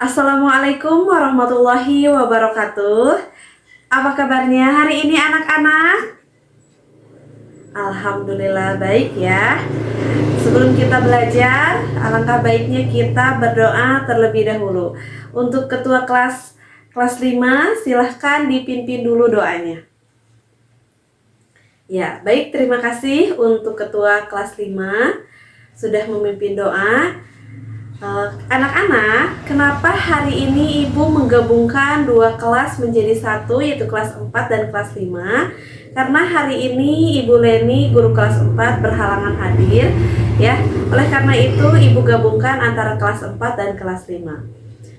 Assalamualaikum warahmatullahi wabarakatuh. Apa kabarnya hari ini anak-anak? Alhamdulillah baik ya. Sebelum kita belajar, alangkah baiknya kita berdoa terlebih dahulu. Untuk ketua kelas 5, silahkan dipimpin dulu doanya. Ya, baik, terima kasih untuk ketua kelas 5 sudah memimpin doa. Anak-anak, kenapa hari ini Ibu menggabungkan dua kelas menjadi satu, yaitu kelas 4 dan kelas 5? Karena hari ini Ibu Leni, guru kelas 4, berhalangan hadir ya. Oleh karena itu Ibu gabungkan antara kelas 4 dan kelas 5.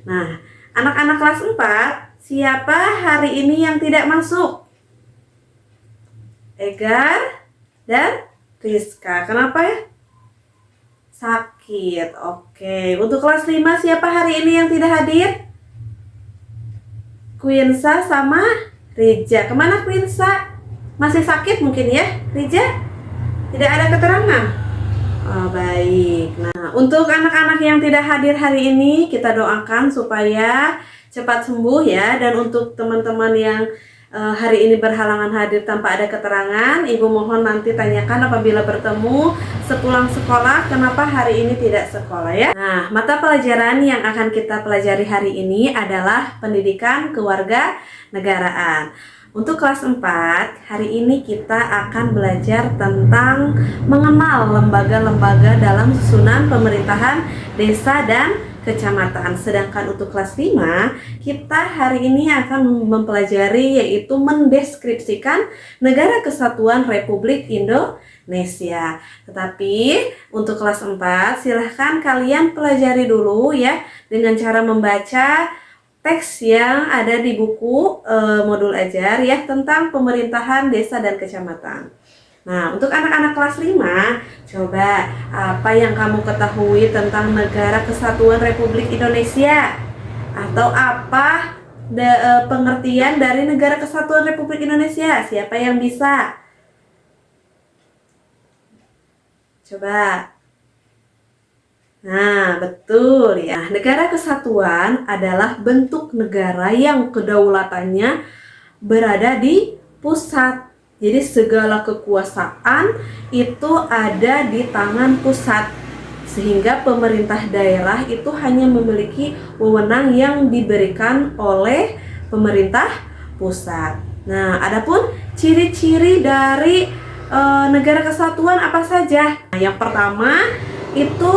Nah, anak-anak kelas 4, siapa hari ini yang tidak masuk? Egar dan Rizka. Kenapa ya? Sakit. Oke. Untuk kelas 5 siapa hari ini yang tidak hadir? Quinsa sama Rija. Kemana Quinsa? Masih sakit mungkin ya? Rija? Tidak ada keterangan? Oh, baik. Nah, untuk anak-anak yang tidak hadir hari ini, kita doakan supaya cepat sembuh ya. Dan untuk teman-teman yang hari ini berhalangan hadir tanpa ada keterangan, Ibu mohon nanti tanyakan apabila bertemu sepulang sekolah kenapa hari ini tidak sekolah ya. Nah, mata pelajaran yang akan kita pelajari hari ini adalah pendidikan keluarga negaraan. Untuk kelas 4, hari ini kita akan belajar tentang mengenal lembaga-lembaga dalam susunan pemerintahan desa dan kecamatan. Sedangkan untuk kelas 5, kita hari ini akan mempelajari yaitu mendeskripsikan Negara Kesatuan Republik Indonesia. Tetapi untuk kelas 4, silahkan kalian pelajari dulu ya dengan cara membaca teks yang ada di buku modul ajar ya tentang pemerintahan desa dan kecamatan. Nah, untuk anak-anak kelas 5, coba apa yang kamu ketahui tentang Negara Kesatuan Republik Indonesia? Atau apa pengertian dari Negara Kesatuan Republik Indonesia? Siapa yang bisa? Coba. Nah, betul ya. Negara kesatuan adalah bentuk negara yang kedaulatannya berada di pusat. Jadi segala kekuasaan itu ada di tangan pusat. Sehingga pemerintah daerah itu hanya memiliki wewenang yang diberikan oleh pemerintah pusat. Nah, adapun ciri-ciri dari negara kesatuan apa saja? Nah, yang pertama itu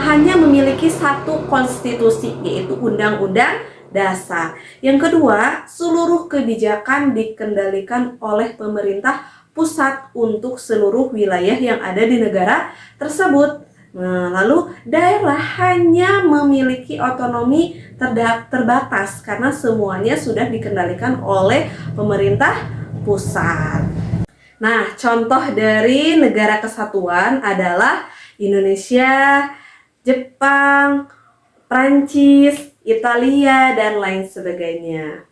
hanya memiliki satu konstitusi, yaitu Undang-Undang Dasar. Yang kedua, seluruh kebijakan dikendalikan oleh pemerintah pusat untuk seluruh wilayah yang ada di negara tersebut. Nah, lalu daerah hanya memiliki otonomi terbatas karena semuanya sudah dikendalikan oleh pemerintah pusat. Nah, contoh dari negara kesatuan adalah Indonesia, Jepang, Prancis, Italia, dan lain sebagainya.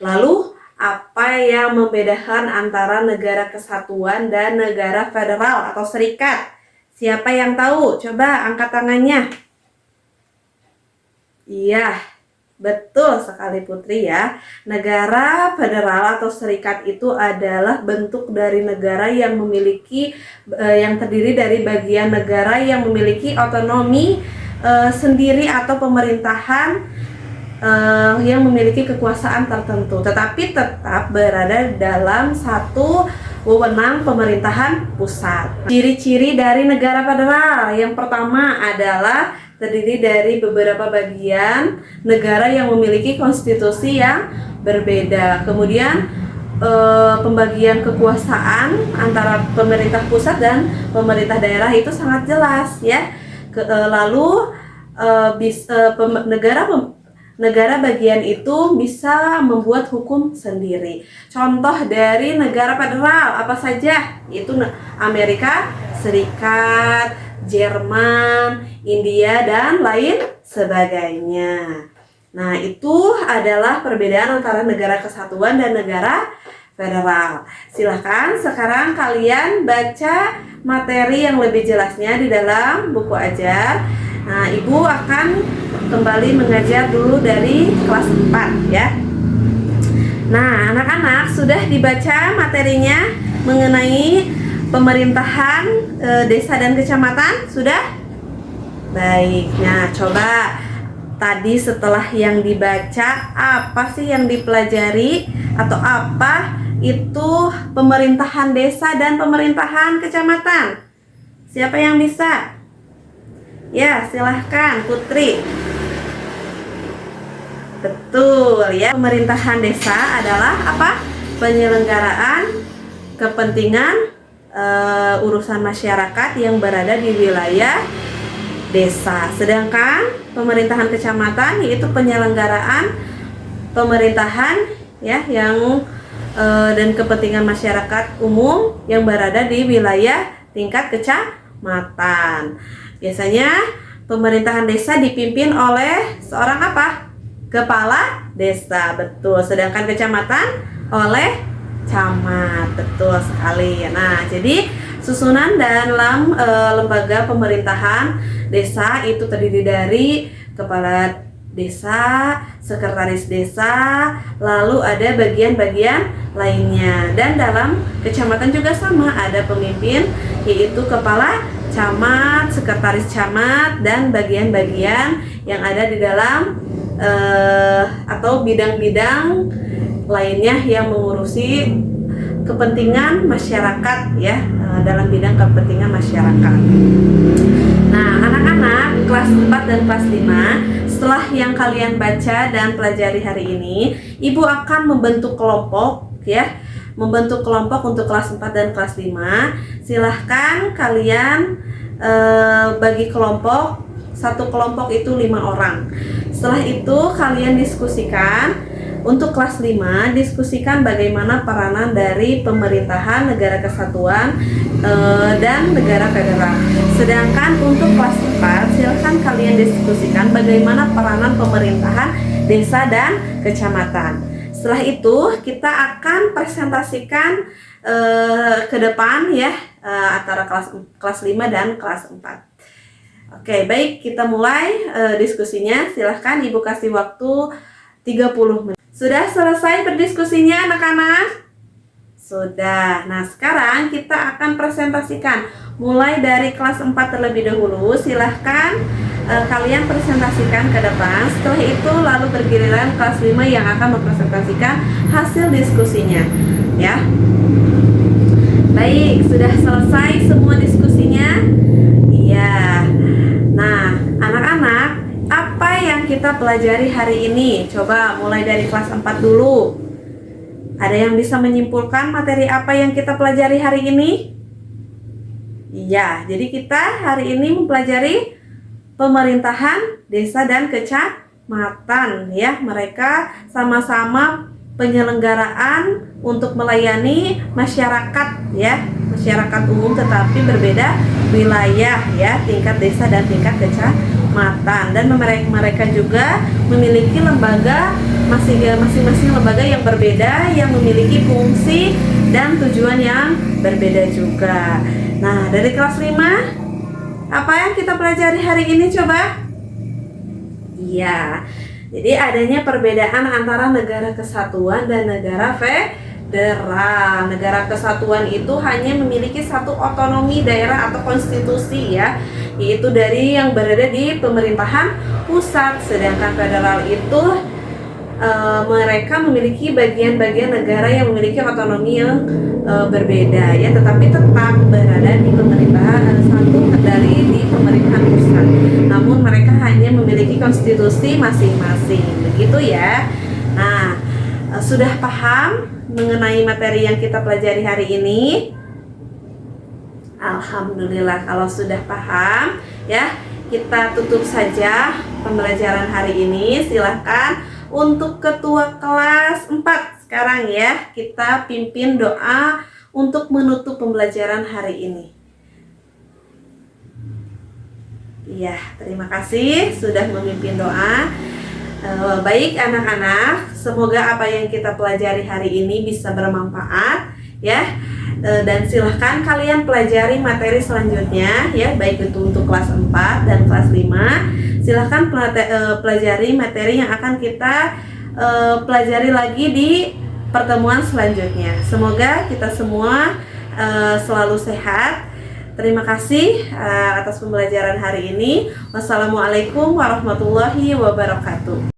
Lalu, apa yang membedakan antara negara kesatuan dan negara federal atau serikat? Siapa yang tahu? Coba angkat tangannya. Iya, betul sekali Putri ya. Negara federal atau serikat itu adalah bentuk dari negara yang memiliki yang terdiri dari bagian negara yang memiliki otonomi sendiri atau pemerintahan yang memiliki kekuasaan tertentu, tetapi tetap berada dalam satu wewenang pemerintahan pusat. Ciri-ciri dari negara federal yang pertama adalah terdiri dari beberapa bagian negara yang memiliki konstitusi yang berbeda. Kemudian pembagian kekuasaan antara pemerintah pusat dan pemerintah daerah itu sangat jelas ya. Lalu negara bagian itu bisa membuat hukum sendiri. Contoh dari negara federal apa saja? Itu Amerika Serikat, Jerman, India, dan lain sebagainya. Nah, itu adalah perbedaan antara negara kesatuan dan negara federal. Silahkan sekarang kalian baca materi yang lebih jelasnya di dalam buku ajar. Nah, Ibu akan kembali mengajar dulu dari kelas 4 ya. Nah, anak-anak sudah dibaca materinya mengenai pemerintahan desa dan kecamatan? Sudah? Baik, nah coba tadi setelah yang dibaca, apa sih yang dipelajari atau apa itu pemerintahan desa dan pemerintahan kecamatan? Siapa yang bisa? Ya, silahkan Putri. Betul ya, pemerintahan desa adalah apa? Penyelenggaraan kepentingan urusan masyarakat yang berada di wilayah desa. Sedangkan pemerintahan kecamatan yaitu penyelenggaraan pemerintahan ya yang dan kepentingan masyarakat umum yang berada di wilayah tingkat kecamatan. Biasanya pemerintahan desa dipimpin oleh seorang apa? Kepala desa, betul. Sedangkan kecamatan oleh camat, betul sekali. Nah, jadi susunan dalam lembaga pemerintahan desa itu terdiri dari kepala desa, sekretaris desa, lalu ada bagian-bagian lainnya. Dan dalam kecamatan juga sama, ada pemimpin yaitu kepala camat, sekretaris camat, dan bagian-bagian yang ada di dalam atau bidang-bidang lainnya yang mengurusi kepentingan masyarakat ya, dalam bidang kepentingan masyarakat. Nah, anak-anak kelas 4 dan kelas 5, setelah yang kalian baca dan pelajari hari ini, Ibu akan membentuk kelompok ya, membentuk kelompok untuk kelas 4 dan kelas 5. Silahkan kalian bagi kelompok, satu kelompok itu 5 orang. Setelah itu kalian diskusikan. Untuk kelas 5, diskusikan bagaimana peranan dari pemerintahan negara kesatuan dan negara federal. Sedangkan untuk kelas 4, silakan kalian diskusikan bagaimana peranan pemerintahan desa dan kecamatan. Setelah itu kita akan presentasikan ke depan ya, antara kelas 5 dan kelas 4. Oke, baik, kita mulai diskusinya. Silahkan Ibu kasih waktu 30 menit. Sudah selesai berdiskusinya anak-anak? Sudah. Nah, sekarang kita akan presentasikan mulai dari kelas 4 terlebih dahulu. Silahkan kalian presentasikan ke depan. Setelah itu lalu bergiliran kelas 5 yang akan mempresentasikan hasil diskusinya ya. Baik, sudah selesai semua diskusinya? Iya. Nah, anak-anak, apa yang kita pelajari hari ini? Coba mulai dari kelas 4 dulu. Ada yang bisa menyimpulkan materi apa yang kita pelajari hari ini? Iya, jadi kita hari ini mempelajari pemerintahan desa dan kecamatan ya. Mereka sama-sama penyelenggaraan untuk melayani masyarakat ya, masyarakat umum tetapi berbeda wilayah ya, tingkat desa dan tingkat kecamatan. Dan mereka juga memiliki lembaga, masing-masing lembaga yang berbeda yang memiliki fungsi dan tujuan yang berbeda juga. Nah, dari kelas 5, apa yang kita pelajari hari ini coba? Iya, jadi adanya perbedaan antara negara kesatuan dan negara federal. Negara kesatuan itu hanya memiliki satu otonomi daerah atau konstitusi ya, yaitu dari yang berada di pemerintahan pusat. Sedangkan federal itu mereka memiliki bagian-bagian negara yang memiliki otonomi yang berbeda ya, tetapi tetap berada di pemerintahan satu dari di pemerintahan pusat. Namun mereka hanya memiliki konstitusi masing-masing, begitu ya. Nah, sudah paham mengenai materi yang kita pelajari hari ini? Alhamdulillah kalau sudah paham ya. Kita tutup saja pembelajaran hari ini. Silahkan untuk ketua kelas 4 sekarang ya, kita pimpin doa untuk menutup pembelajaran hari ini. Iya, terima kasih sudah memimpin doa. Baik anak-anak, semoga apa yang kita pelajari hari ini bisa bermanfaat ya. dan silahkan kalian pelajari materi selanjutnya ya, baik itu untuk kelas 4 dan kelas 5. Silahkan pelajari materi yang akan kita pelajari lagi di pertemuan selanjutnya. Semoga kita semua selalu sehat. Terima kasih atas pembelajaran hari ini. Wassalamualaikum warahmatullahi wabarakatuh.